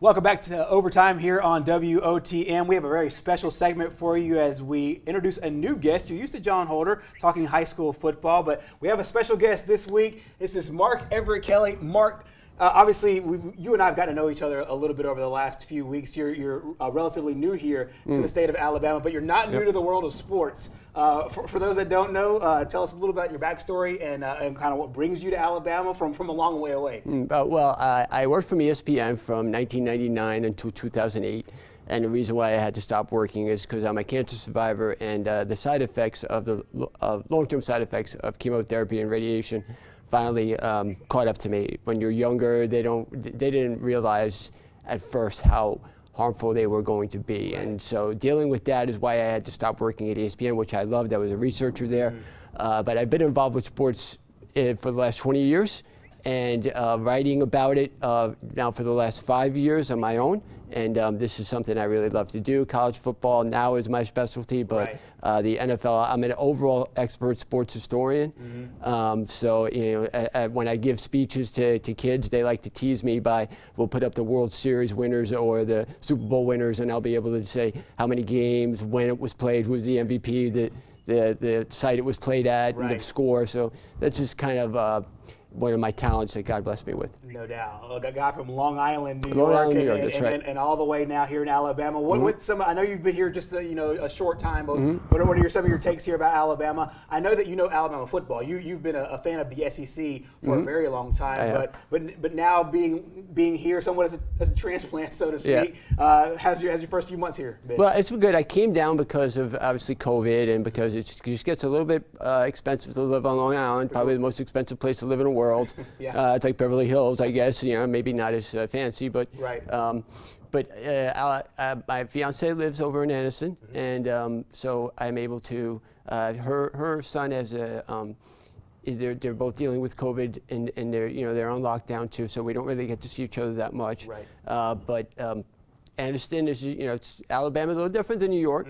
Welcome back to Overtime here on WOTM. We have a very special segment for you as we introduce a new guest. You're used to John Holder talking high school football, but we have a special guest this week. This is Mark Everett Kelly. Mark, obviously, you and I have gotten to know each other a little bit over the last few weeks. You're relatively new here to the state of Alabama, but you're not new to the world of sports. For those that don't know, tell us a little about your backstory and kind of what brings you to Alabama from a long way away. I worked for ESPN from 1999 until 2008. And the reason why I had to stop working is because I'm a cancer survivor, and the side effects of long-term side effects of chemotherapy and radiation finally caught up to me. When you're younger, they didn't realize at first how harmful they were going to be. Right. And so dealing with that is why I had to stop working at ESPN, which I loved. I was a researcher there. But I've been involved with sports for the last 20 years and writing about it now for the last 5 years on my own. And this is something I really love to do. College football now is my specialty, but the NFL, I'm an overall expert sports historian. So when I give speeches to kids, they like to tease me by, we'll put up the World Series winners or the Super Bowl winners, and I'll be able to say how many games, when it was played, who was the MVP, the site it was played at, and the score. So that's just kind of one of my talents that God blessed me with. No doubt. A guy from Long Island, New York, and all the way now here in Alabama. I know you've been here just a short time, but what are some of your takes here about Alabama? I know that you know Alabama football. You've been a fan of the SEC for a very long time, but now being here somewhat as a transplant, so to speak, how's your first few months here been? Well, it's been good. I came down because of obviously COVID and because it just gets a little bit expensive to live on Long Island, probably the most expensive place to live in the world. It's like Beverly Hills, I guess. Maybe not as fancy, but my fiance lives over in Anniston, and so I'm able to. Her son has they're both dealing with COVID, and they're on lockdown too, so we don't really get to see each other that much. But Anniston is Alabama's a little different than New York,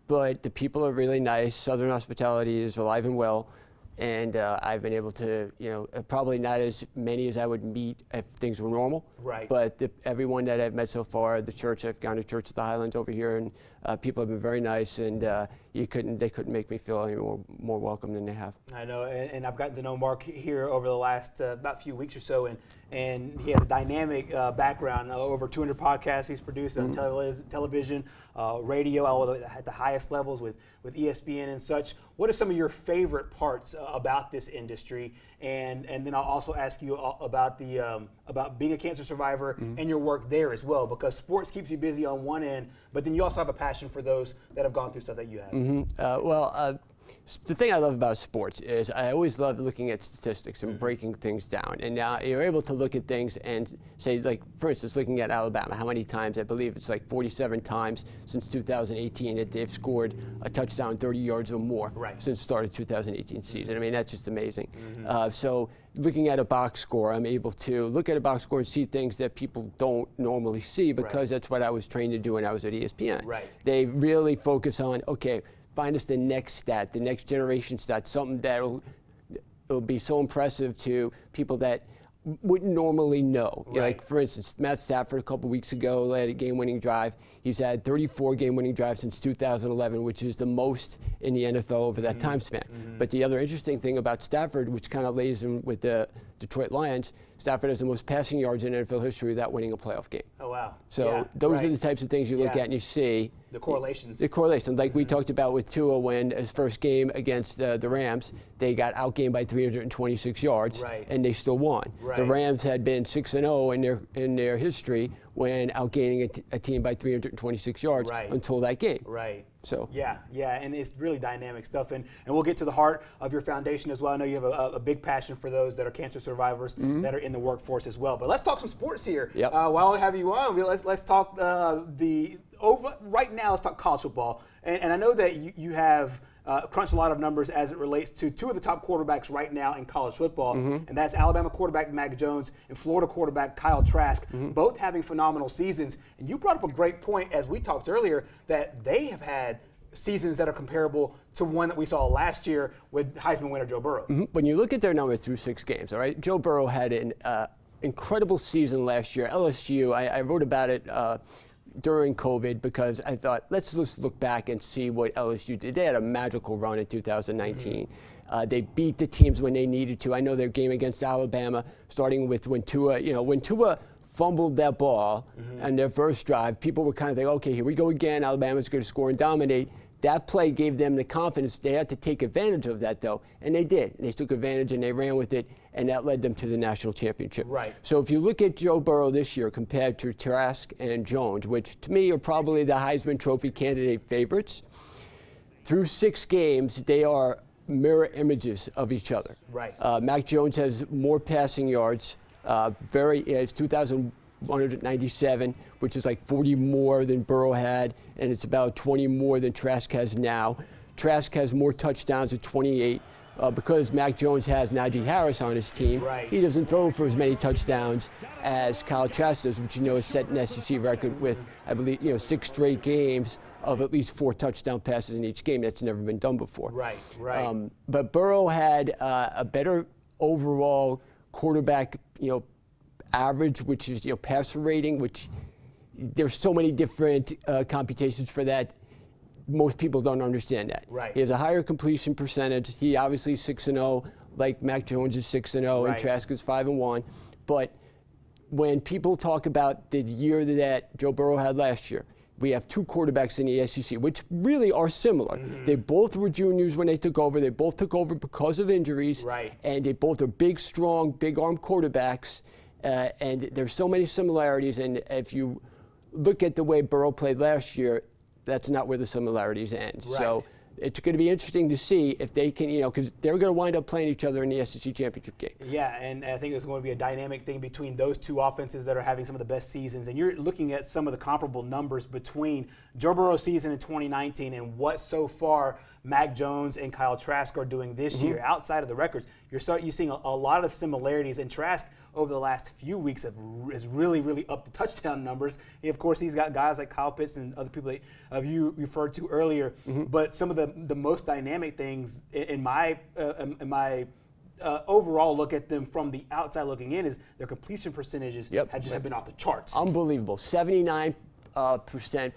but the people are really nice. Southern hospitality is alive and well. And I've been able to, probably not as many as I would meet if things were normal. But everyone that I've met so far, the church, I've gone to church at the Highlands over here, and people have been very nice, and they couldn't make me feel any more welcome than they have. I know, and I've gotten to know Mark here over the last about few weeks or so, and he has a dynamic background. Over 200 podcasts he's produced on television, radio, all at the highest levels with ESPN and such. What are some of your favorite parts about this industry? And then I'll also ask you about about being a cancer survivor and your work there as well, because sports keeps you busy on one end, but then you also have a passion for those that have gone through stuff that you have. The thing I love about sports is I always love looking at statistics and breaking things down. And now you're able to look at things and say, like, for instance, looking at Alabama, how many times, I believe it's like 47 times since 2018 that they've scored a touchdown 30 yards or more since the start of the 2018 season. I mean, that's just amazing. So looking at a box score, I'm able to look at a box score and see things that people don't normally see, because that's what I was trained to do when I was at ESPN. They really focus on, okay, find us the next stat, the next generation stat, something that'll be so impressive to people that wouldn't normally know. Like, for instance, Matt Stafford a couple weeks ago led a game-winning drive. He's had 34 game-winning drives since 2011, which is the most in the NFL over that time span. But the other interesting thing about Stafford, which kind of lays in with the Detroit Lions, Stafford has the most passing yards in NFL history without winning a playoff game. Oh, wow. So those are the types of things you look at and you see. The correlations. The correlations, like we talked about with Tua, when his first game against the Rams, they got outgained by 326 yards, and they still won. The Rams had been 6-0 in their history when outgaining a team by 326 yards until that game. So and it's really dynamic stuff, and we'll get to the heart of your foundation as well. I know you have a big passion for those that are cancer survivors that are in the workforce as well. But let's talk some sports here. While I have you on, let's talk right now. Let's talk college football, and I know that you have crunched a lot of numbers as it relates to two of the top quarterbacks right now in college football, and that's Alabama quarterback Mac Jones and Florida quarterback Kyle Trask, both having phenomenal seasons. And you brought up a great point, as we talked earlier, that they have had seasons that are comparable to one that we saw last year with Heisman winner Joe Burrow. When you look at their numbers through 6 games, all right, Joe Burrow had incredible season last year. LSU, I wrote about it during COVID because I thought, let's just look back and see what LSU did. They had a magical run in 2019. They beat the teams when they needed to. I know their game against Alabama, starting with when Tua fumbled that ball on their first drive, people were kind of thinking, okay, here we go again. Alabama's going to score and dominate. That play gave them the confidence. They had to take advantage of that, though, and they did. They took advantage and they ran with it, and that led them to the national championship. Right. So if you look at Joe Burrow this year compared to Trask and Jones, which to me are probably the Heisman Trophy candidate favorites, through 6 games, they are mirror images of each other. Right. Mac Jones has more passing yards. It's 2,197, which is like 40 more than Burrow had, and it's about 20 more than Trask has now. Trask has more touchdowns at 28. Because Mac Jones has Najee Harris on his team, right. He doesn't throw for as many touchdowns as Kyle Trask does, which is set an SEC record with, I believe, 6 straight games of at least 4 touchdown passes in each game. That's never been done before. Right, right. But Burrow had a better overall quarterback, average, which is passer rating, which there's so many different computations for that. Most people don't understand that. Right. He has a higher completion percentage. He obviously is 6-0, like Mac Jones is 6-0, right. and Trask is 5-1. But when people talk about the year that Joe Burrow had last year, we have 2 quarterbacks in the SEC, which really are similar. They both were juniors when they took over. They both took over because of injuries. Right. And they both are big, strong, big-armed quarterbacks. And there's so many similarities. And if you look at the way Burrow played last year, that's not where the similarities end. Right. So it's going to be interesting to see if they can, because they're going to wind up playing each other in the SEC championship game. Yeah, and I think it's going to be a dynamic thing between those 2 offenses that are having some of the best seasons. And you're looking at some of the comparable numbers between Joe Burrow's season in 2019 and what so far Mac Jones and Kyle Trask are doing this year. Outside of the records, you're seeing a lot of similarities. And Trask, over the last few weeks, has really, really upped the touchdown numbers. Of course, he's got guys like Kyle Pitts and other people that you referred to earlier. But some of the most dynamic things in my overall look at them from the outside looking in is their completion percentages have been off the charts. Unbelievable. 79%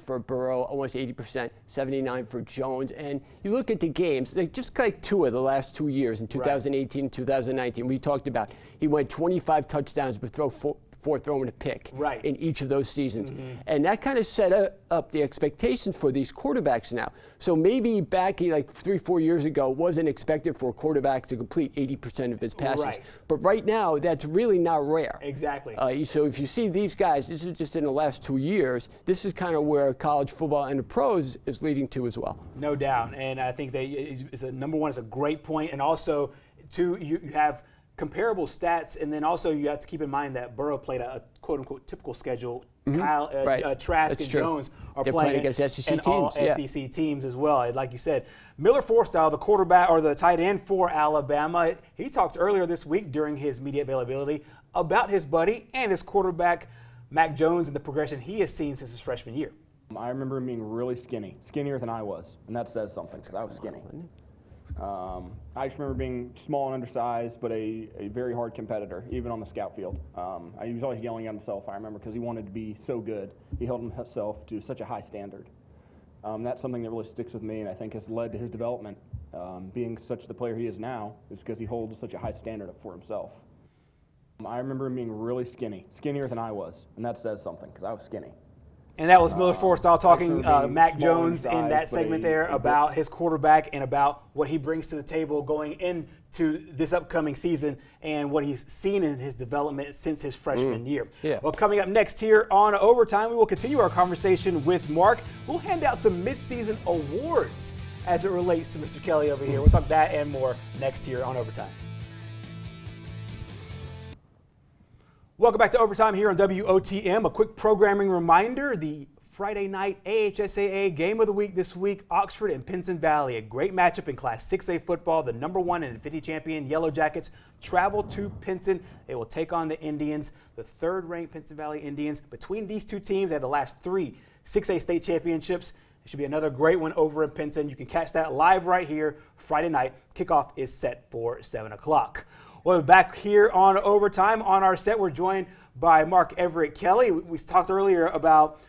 for Burrow, almost 80%, 79% for Jones. And you look at the games, just like 2 of the last 2 years in 2018 and 2019, we talked about he went 25 touchdowns but throwing a pick in each of those seasons. And that kind of set up the expectations for these quarterbacks now. So maybe back like 3-4 years ago, wasn't expected for a quarterback to complete 80% of his passes. Right. But right now, that's really not rare. Exactly. So if you see these guys, this is just in the last 2 years, this is kind of where college football and the pros is leading to as well. No doubt. And I think number one, is a great point. And also, 2, you have comparable stats, and then also you have to keep in mind that Burrow played a quote-unquote typical schedule. Kyle, Trask, and Jones are playing against SEC and teams. all SEC teams as well. Like you said, Miller Forstall, the quarterback or the tight end for Alabama, he talked earlier this week during his media availability about his buddy and his quarterback, Mac Jones, and the progression he has seen since his freshman year. I remember him being really skinny, skinnier than I was, and that says something because I was skinny. I just remember being small and undersized, but a very hard competitor, even on the scout field. He was always yelling at himself, I remember, because he wanted to be so good. He held himself to such a high standard. That's something that really sticks with me, and I think has led to his development. Being such the player he is now is because he holds such a high standard up for himself. I remember him being really skinny, skinnier than I was, and that says something because I was skinny. And that was Miller Forstall talking Mac Jones in that segment there about his quarterback and about what he brings to the table going into this upcoming season and what he's seen in his development since his freshman year. Yeah. Well, coming up next here on Overtime, we will continue our conversation with Mark. We'll hand out some midseason awards as it relates to Mr. Kelly over here. We'll talk that and more next here on Overtime. Welcome back to Overtime here on WOTM. A quick programming reminder, the Friday night AHSAA Game of the Week this week, Oxford and Pinson Valley. A great matchup in Class 6A football. The #1 and 50 champion Yellow Jackets travel to Pinson. They will take on the Indians, the 3rd-ranked Pinson Valley Indians. Between these 2 teams, they have the last 3 6A state championships. It should be another great one over in Pinson. You can catch that live right here Friday night. Kickoff is set for 7 o'clock. Well, back here on Overtime on our set, we're joined by Mark Everett Kelly. We talked earlier about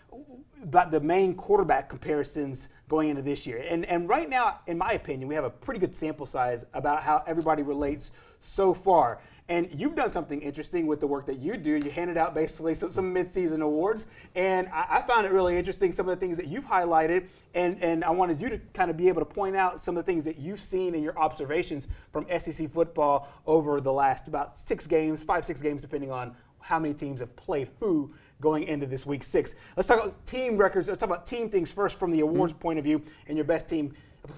the main quarterback comparisons going into this year. And right now, in my opinion, we have a pretty good sample size about how everybody relates so far. And you've done something interesting with the work that you do. You handed out basically some midseason awards. And I found it really interesting, some of the things that you've highlighted. And I wanted you to kind of be able to point out some of the things that you've seen in your observations from SEC football over the last about 6 games, 5-6 games, depending on how many teams have played who going into this week 6. Let's talk about team records. Let's talk about team things first from the awards point of view. And your best team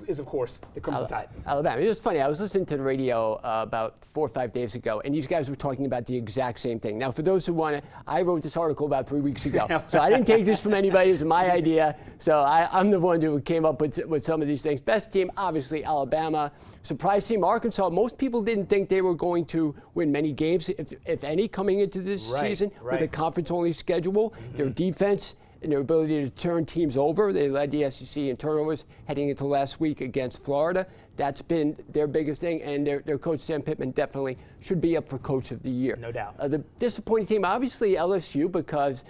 is, of course, the Crimson Tide. Alabama. It was funny. I was listening to the radio about 4 or 5 days ago, and these guys were talking about the exact same thing. Now, for those who want to, I wrote this article about 3 weeks ago, so I didn't take this from anybody. It was my idea. So I'm the one who came up with some of these things. Best team, obviously, Alabama. Surprise team, Arkansas. Most people didn't think they were going to win many games, if any, coming into this season with a conference-only schedule. Their defense and their ability to turn teams over. They led the SEC in turnovers heading into last week against Florida. That's been their biggest thing, and their coach, Sam Pittman, definitely should be up for Coach of the Year. No doubt. The disappointing team, obviously LSU, because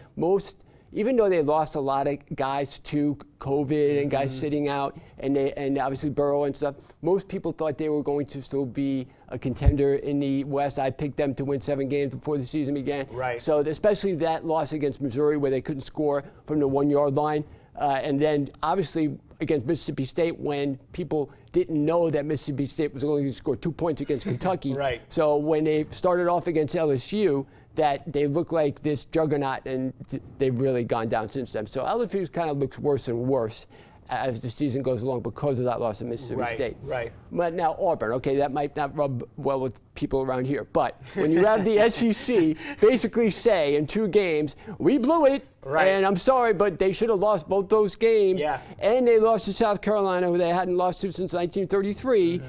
even though they lost a lot of guys to COVID and guys sitting out, and obviously Burrow and stuff, most people thought they were going to still be a contender in the West. I picked them to win 7 games before the season began. Right. So especially that loss against Missouri where they couldn't score from the 1-yard line. And then obviously against Mississippi State when people didn't know that Mississippi State was only going to score 2 points against Kentucky. Right. So when they started off against LSU, that they look like this juggernaut, and they've really gone down since then. So LSU kind of looks worse and worse as the season goes along because of that loss of Mississippi State. Right. But now Auburn, okay, that might not rub well with people around here. But when you have the SEC basically say in 2 games, we blew it, and I'm sorry, but they should have lost both those games. Yeah. And they lost to South Carolina, who they hadn't lost to since 1933.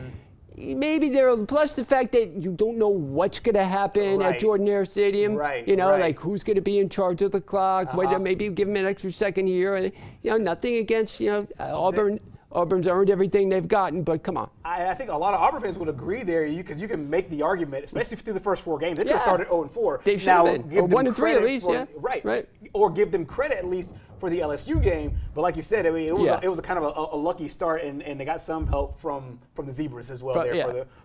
Maybe they're, plus the fact that you don't know what's going to happen at Jordan-Hare Stadium. You know, like who's going to be in charge of the clock, whether maybe give them an extra second here. You know, nothing against, Auburn. Auburn's earned everything they've gotten, but come on. I think a lot of Auburn fans would agree there, because you can make the argument, especially through the first 4 games. They could have started 0-4. They should have been. Or 1-3 at least, Right. Or give them credit at least for the LSU game. But like you said, I mean, it was a kind of a lucky start, and they got some help from the Zebras as well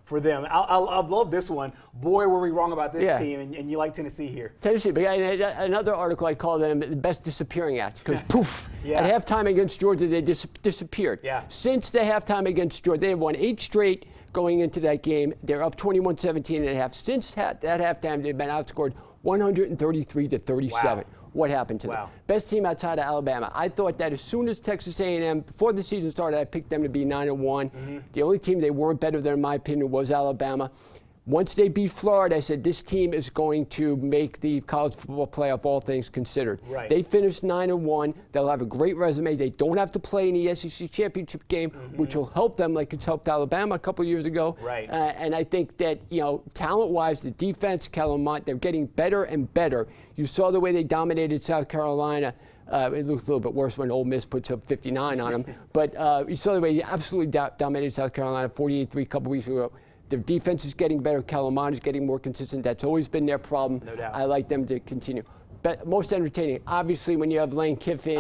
for them. I love this one. Boy, were we wrong about this team, and you like Tennessee here. Tennessee, but another article I call them the best disappearing act, because poof, at halftime against Georgia, they disappeared. Since the halftime against Georgia, they have won 8 straight going into that game. They're up 21-17 at half. Since that halftime, they've been outscored 133-37. Wow. What happened to them? Best team outside of Alabama. I thought that as soon as Texas A&M, before the season started, I picked them to be 9-1. The only team they weren't better than, in my opinion, was Alabama. Once they beat Florida, I said this team is going to make the college football playoff, all things considered. They finished 9-1. They'll have a great resume. They don't have to play in the SEC championship game, which will help them like it's helped Alabama a couple years ago. And I think that, talent-wise, the defense, Kellen Mond, they're getting better and better. You saw the way they dominated South Carolina. It looks a little bit worse when Ole Miss puts up 59 on them. But you saw the way they absolutely dominated South Carolina 48-3 a couple weeks ago. Their defense is getting better. Kellen Mond is getting more consistent. That's always been their problem. No doubt. I like them to continue. But most entertaining, obviously, when you have Lane Kiffin,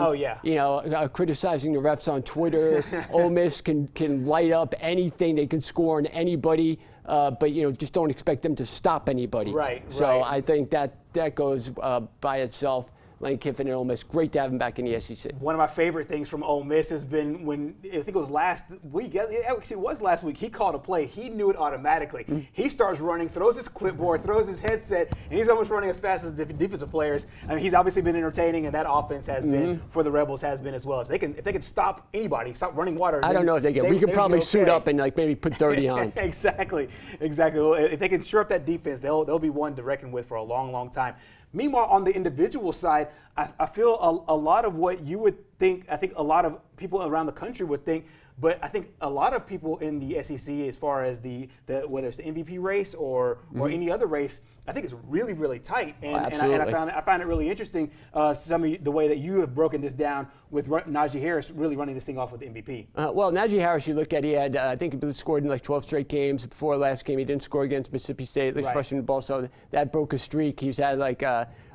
criticizing the refs on Twitter. Ole Miss can light up anything. They can score on anybody, but just don't expect them to stop anybody. So I think that goes by itself. Lane Kiffin and Ole Miss, great to have him back in the SEC. One of my favorite things from Ole Miss has been when, I think it was last week, it actually was last week, he called a play, he knew it automatically. He starts running, throws his clipboard, throws his headset, and he's almost running as fast as the defensive players. I mean, he's obviously been entertaining, and that offense has been, for the Rebels, has been as well. If they can stop anybody, stop running water. I don't know if they can. We could probably suit up and maybe put 30 on. Exactly. Well, if they can shore up that defense, they'll be one to reckon with for a long, long time. Meanwhile, on the individual side, I feel a lot of what you would think, I think a lot of people around the country would think But I think a lot of people in the SEC, as far as the whether it's the MVP race or any other race, I think it's really, really tight. And I found it really interesting, some of the way that you have broken this down with Najee Harris really running this thing off with the MVP. Well, Najee Harris, you look at, he had, I think he scored in like 12 straight games. Before last game, he didn't score against Mississippi State, at least rushing the ball. So that broke a streak. He's had like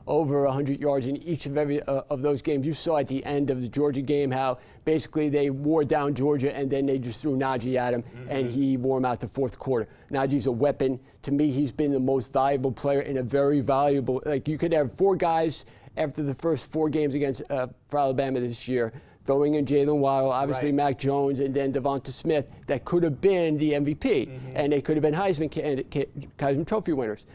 over 100 yards in each of every of those games. You saw at the end of the Georgia game how basically they wore down Georgia and then they just threw Najee at him and he wore him out the fourth quarter. Najee's a weapon. To me, he's been the most valuable player in a very valuable, like you could have 4 guys after the first 4 games against for Alabama this year, throwing in Jalen Waddle, obviously Mac Jones, and then Devonta Smith, that could have been the MVP, and they could have been Heisman Trophy winners.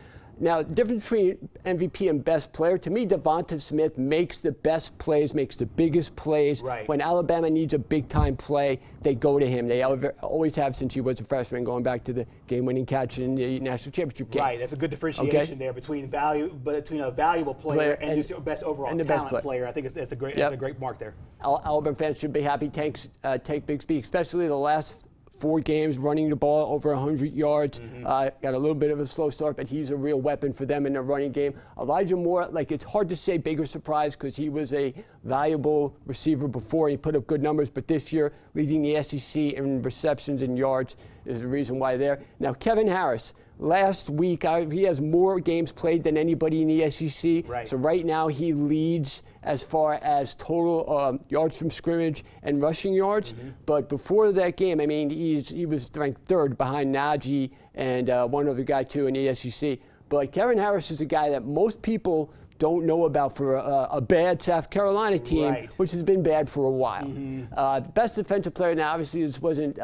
Now, the difference between MVP and best player, to me, Devonta Smith makes the best plays, makes the biggest plays. When Alabama needs a big-time play, they go to him. They always have since he was a freshman, going back to the game-winning catch in the national championship game. Right, that's a good differentiation there between a valuable player and just your best overall talent player. I think that's a great mark there. Alabama fans should be happy. Take Bigsby, especially the last 4 games running the ball over 100 yards. Got a little bit of a slow start, but he's a real weapon for them in their running game. Elijah Moore, like it's hard to say bigger surprise because he was a valuable receiver before. He put up good numbers, but this year leading the SEC in receptions and yards is the reason why there. Now, Kevin Harris. Last week, he has more games played than anybody in the SEC. So right now, he leads as far as total yards from scrimmage and rushing yards. But before that game, I mean, he was ranked 3rd behind Najee and one other guy, too, in the SEC. But Kevin Harris is a guy that most people don't know about for a bad South Carolina team, which has been bad for a while. The best defensive player, now, obviously, this wasn't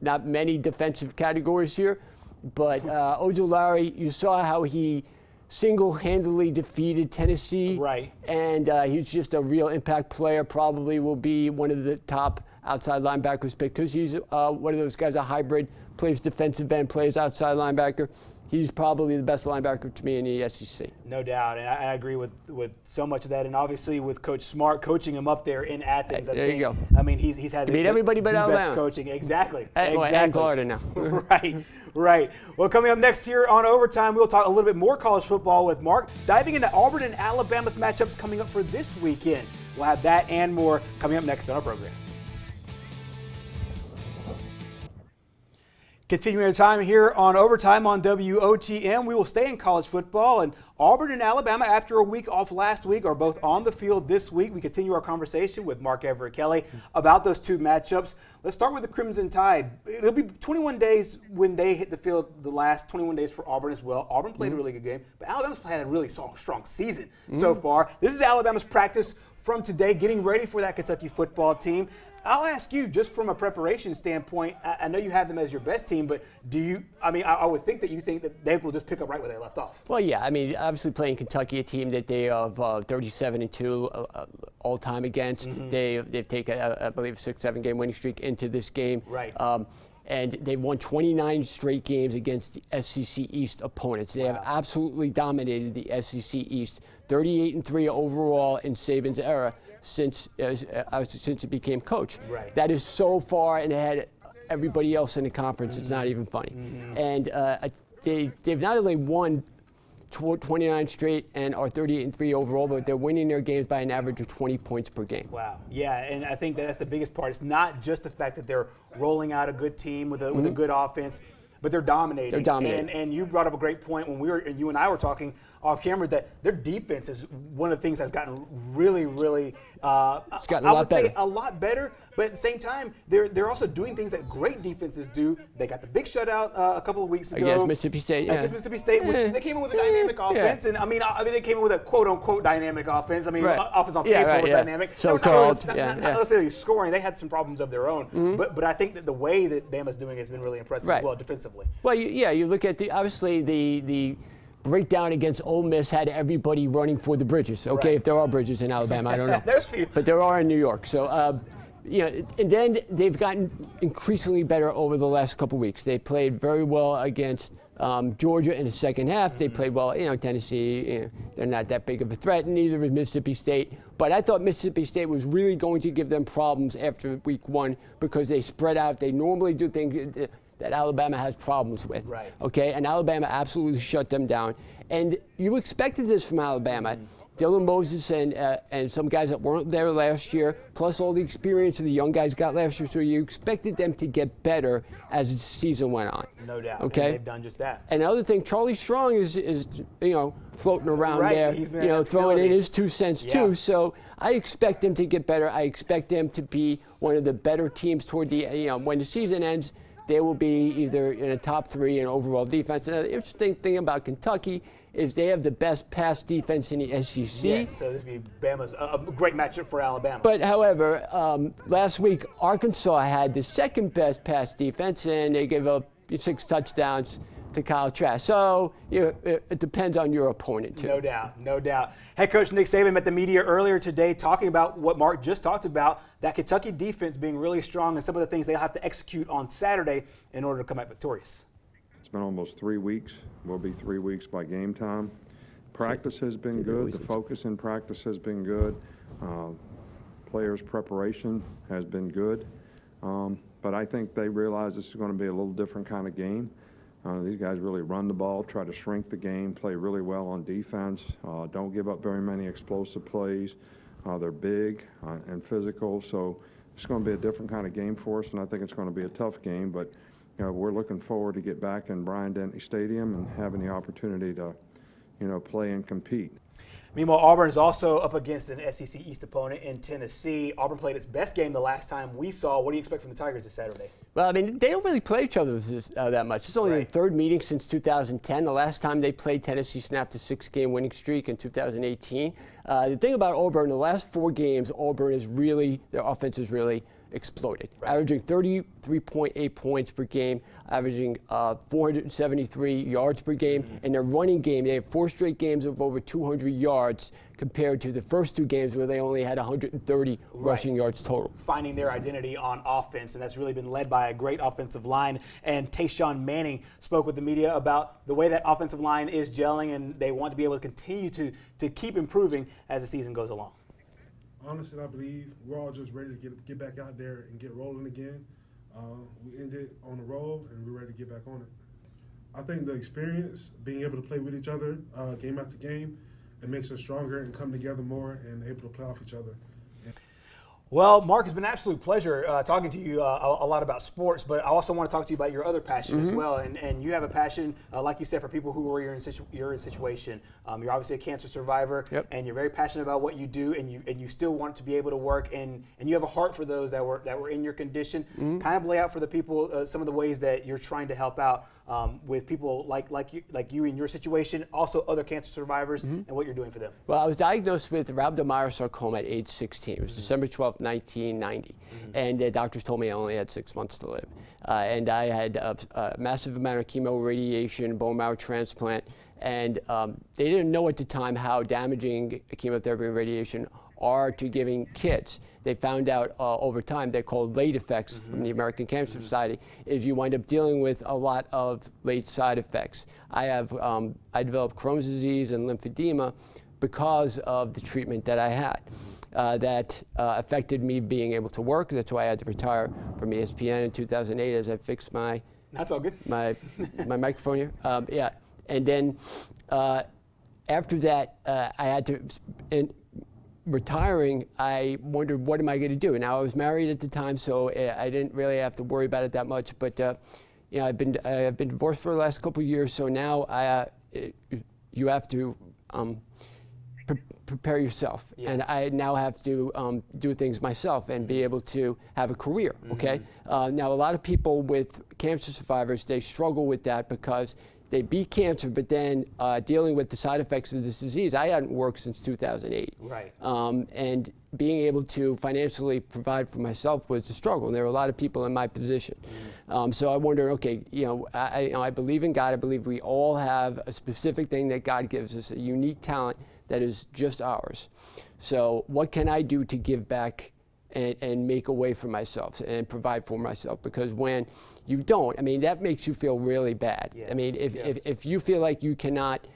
not many defensive categories here. But Ojulari, you saw how he single-handedly defeated Tennessee. And he's just a real impact player, probably will be one of the top outside linebackers because he's one of those guys, a hybrid, plays defensive end, plays outside linebacker. He's probably the best linebacker to me in the SEC. No doubt, and I agree with so much of that. And obviously with Coach Smart coaching him up there in Athens, there you go. I mean, he's had everybody but the best Alabama. coaching. Exactly. And Florida now. Right. Well, coming up next here on Overtime, we'll talk a little bit more college football with Mark, diving into Auburn and Alabama's matchups coming up for this weekend. We'll have that and more coming up next on our program. Continuing our time here on Overtime on WOTM, we will stay in college football. And Auburn and Alabama, after a week off last week, are both on the field this week. We continue our conversation with Mark Everett Kelly about those 2 matchups. Let's start with the Crimson Tide. It'll be 21 days when they hit the field, the last 21 days for Auburn as well. Auburn played a really good game, but Alabama's had a really strong season so far. This is Alabama's practice from today, getting ready for that Kentucky football team. I'll ask you, just from a preparation standpoint, I know you have them as your best team, but I would think that they will just pick up right where they left off. Well, yeah, I mean, obviously playing Kentucky, a team that they have 37-2 all time against. They've taken, I believe, a 6-7 game winning streak into this game. And they won 29 straight games against the SEC East opponents. They have absolutely dominated the SEC East, 38-3 overall in Saban's era since he became coach. That is so far and ahead everybody else in the conference. It's not even funny. And they've not only won 29 straight and are 38-3 overall, but they're winning their games by an average of 20 points per game. Wow. Yeah, and I think that's the biggest part. It's not just the fact that they're rolling out a good team with a good offense, but they're dominating. They're dominating. And you brought up a great point when you and I were talking off camera that their defense is one of the things that's gotten really, really it's gotten a lot better. Say a lot better. But at the same time, they're also doing things that great defenses do. They got the big shutout a couple of weeks ago against Mississippi State. Against Mississippi State, which they came in with a dynamic offense, and I mean they came in with a quote unquote dynamic offense. I mean, offense on paper was dynamic. So called. Not necessarily scoring. They had some problems of their own. But I think that the way that Bama's doing has been really impressive as well defensively. Well, you look at the breakdown against Ole Miss had everybody running for the bridges. Okay, if there are bridges in Alabama, I don't know. There's few. But there are in New York. So. And then they've gotten increasingly better over the last couple weeks. They played very well against Georgia in the second half. They played well. Tennessee, they're not that big of a threat, and neither is Mississippi State. But I thought Mississippi State was really going to give them problems after week 1 because they spread out. They normally do things that Alabama has problems with. Right. Okay, and Alabama absolutely shut them down. And you expected this from Alabama. Dylan Moses and some guys that weren't there last year, plus all the experience the young guys got last year, so you expected them to get better as the season went on. No doubt. Okay, And they've done just that. And another thing, Charlie Strong is floating around there, throwing in his 2 cents too. So I expect them to get better. I expect them to be one of the better teams toward the when the season ends. They will be either in a top 3 in overall defense. Another interesting thing about Kentucky is they have the best pass defense in the SEC. Yes, so this would be Bama's a great matchup for Alabama. But however, last week Arkansas had the second best pass defense, and they gave up 6 touchdowns to Kyle Trask. So it depends on your opponent too. No doubt, no doubt. Head coach Nick Saban met the media earlier today talking about what Mark just talked about, that Kentucky defense being really strong and some of the things they'll have to execute on Saturday in order to come out victorious. It's been almost 3 weeks. Will be 3 weeks by game time. Practice has been good. The focus in practice has been good. Players' preparation has been good. But I think they realize this is going to be a little different kind of game. These guys really run the ball, try to shrink the game, play really well on defense, don't give up very many explosive plays. They're big and physical, so it's going to be a different kind of game for us, and I think it's going to be a tough game. But we're looking forward to get back in Bryant-Denny Stadium and having the opportunity to, play and compete. Meanwhile, Auburn is also up against an SEC East opponent in Tennessee. Auburn played its best game the last time we saw. What do you expect from the Tigers this Saturday? Well, I mean, they don't really play each other that much. It's only their third meeting since 2010. The last time they played, Tennessee snapped a 6-game winning streak in 2018. The thing about Auburn, the last 4 games, their offense is really exploded, averaging 33.8 points per game, averaging 473 yards per game. In their running game, they have 4 straight games of over 200 yards compared to the first 2 games where they only had 130 rushing yards total. Finding their identity on offense, and that's really been led by a great offensive line. And Tayshawn Manning spoke with the media about the way that offensive line is gelling, and they want to be able to continue to keep improving as the season goes along. Honestly, I believe we're all just ready to get back out there and get rolling again. We ended on a roll, and we're ready to get back on it. I think the experience, being able to play with each other game after game, it makes us stronger and come together more and able to play off each other. Well, Mark, it's been an absolute pleasure talking to you a lot about sports, but I also want to talk to you about your other passion as well. And you have a passion, like you said, for people who are in your situation. You're obviously a cancer survivor, and you're very passionate about what you do, and you still want to be able to work, and you have a heart for those that were in your condition. Kind of lay out for the people some of the ways that you're trying to help out with people like you in your situation, also other cancer survivors, and what you're doing for them. Well, I was diagnosed with rhabdomyosarcoma at age 16. It was December 12th, 1990. And the doctors told me I only had 6 months to live. And I had a massive amount of chemo, radiation, bone marrow transplant. And they didn't know at the time how damaging chemotherapy and radiation are to giving kids. They found out over time, they're called late effects from the American Cancer Society, is you wind up dealing with a lot of late side effects. I developed Crohn's disease and lymphedema because of the treatment that I had. That affected me being able to work. That's why I had to retire from ESPN in 2008 as I fixed my That's all good. my microphone here. And then after that, I had to. Retiring, I wondered, what am I going to do? Now, I was married at the time, so I didn't really have to worry about it that much. But I've been divorced for the last couple of years, so now you have to prepare yourself, and I now have to do things myself and be able to have a career. Okay. Now, a lot of people with cancer survivors, they struggle with that because they beat cancer, but then dealing with the side effects of this disease. I hadn't worked since 2008. Right. And being able to financially provide for myself was a struggle. And there were a lot of people in my position. So I wonder, okay, I believe in God. I believe we all have a specific thing that God gives us, a unique talent that is just ours. So what can I do to give back and make a way for myself and provide for myself. Because when you don't, I mean, that makes you feel really bad. Yeah. I mean, if you feel like you cannot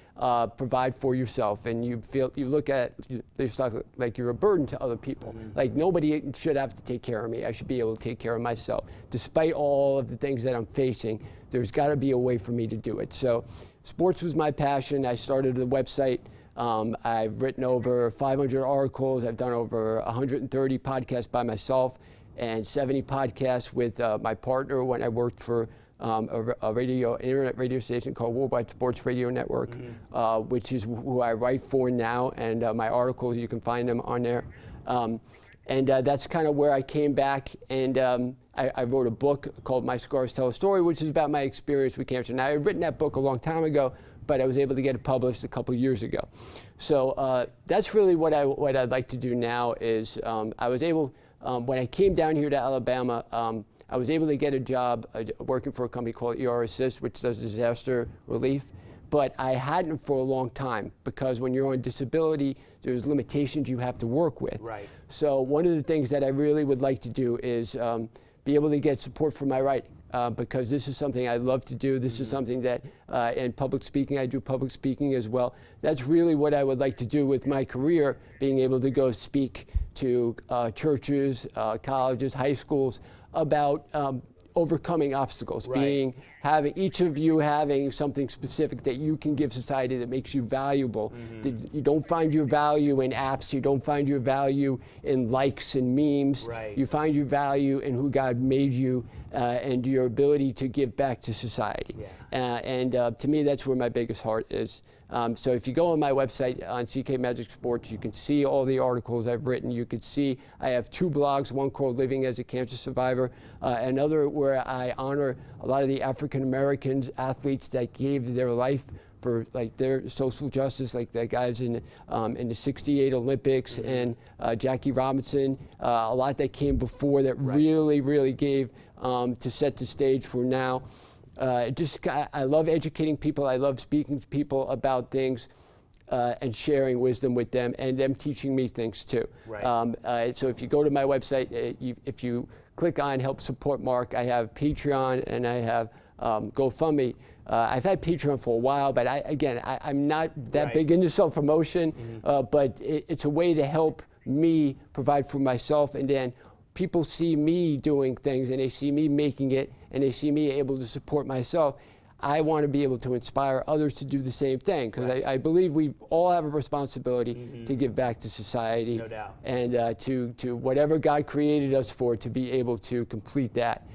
provide for yourself, and you look at yourself like you're a burden to other people. Like, nobody should have to take care of me. I should be able to take care of myself. Despite all of the things that I'm facing, there's got to be a way for me to do it. So sports was my passion. I started the website. I've written over 500 articles. I've done over 130 podcasts by myself and 70 podcasts with my partner when I worked for an internet radio station called Worldwide Sports Radio Network, which is who I write for now, and my articles, you can find them on there. And that's kind of where I came back, and I wrote a book called My Scars Tell a Story, which is about my experience with cancer. Now, I had written that book a long time ago, but I was able to get it published a couple years ago. So that's really what I'd like to do now is I was able, when I came down here to Alabama, I was able to get a job working for a company called ER Assist, which does disaster relief. But I hadn't for a long time, because when you're on disability, there's limitations you have to work with. Right. So one of the things that I really would like to do is be able to get support for my writing, because this is something I love to do. This is something that in public speaking, I do public speaking as well. That's really what I would like to do with my career, being able to go speak to churches, colleges, high schools about overcoming obstacles, Right. having each of you having something specific that you can give society that makes you valuable. That you don't find your value in apps, you don't find your value in likes and memes. Right. You find your value in who God made you and your ability to give back to society. Yeah. To me, that's where my biggest heart is. So if you go on my website on CK Magic Sports, you can see all the articles I've written. You can see I have 2 blogs, one called Living as a Cancer Survivor, another where I honor a lot of the African Americans athletes that gave their life for like their social justice, like the guys in the '68 Olympics and Jackie Robinson, a lot that came before that really gave to set the stage for now. I love educating people. I love speaking to people about things and sharing wisdom with them, and them teaching me things too. Right. So if you go to my website, if you click on Help Support Mark, I have Patreon and I have GoFundMe. I've had Patreon for a while, but I'm not that big into self-promotion, but it's a way to help me provide for myself, and then people see me doing things and they see me making it and they see me able to support myself. I want to be able to inspire others to do the same thing, because I believe we all have a responsibility to give back to society, No doubt. and to whatever God created us for, to be able to complete that.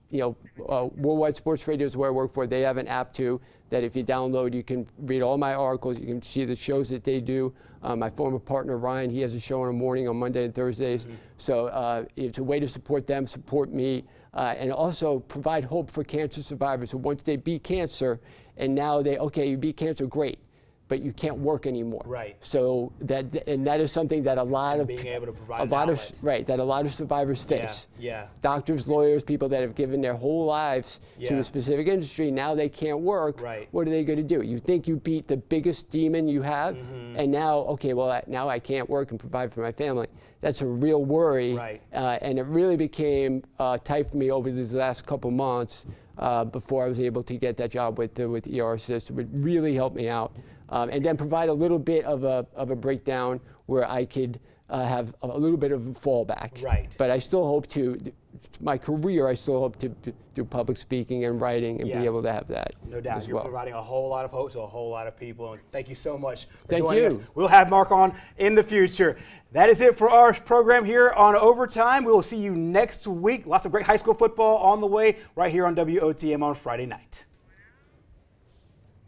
Worldwide Sports Radio is where I work for. They have an app too that if you download, you can read all my articles. You can see the shows that they do. My former partner Ryan, he has a show in the morning on Monday and Thursdays. So it's a way to support them, support me, and also provide hope for cancer survivors who once they beat cancer, and now you beat cancer, great, but you can't work anymore. Right. So that is something that a lot of being able to provide that a lot of survivors face. Yeah. Doctors, lawyers, people that have given their whole lives to a specific industry, now they can't work. Right. What are they going to do? You think you beat the biggest demon you have, and now, now I can't work and provide for my family. That's a real worry. Right. And it really became tight for me over these last couple months before I was able to get that job with ER Assist. It would really help me out. And then provide a little bit of a breakdown where I could have a little bit of a fallback. Right. But I still hope to, my career, I still hope to do public speaking and writing and be able to have that. No doubt. As You're well. providing a whole lot of hope to a whole lot of people. And thank you so much for Thank joining you. us. We'll have Mark on in the future. That is it for our program here on Overtime. We will see you next week. Lots of great high school football on the way right here on WOTM on Friday night.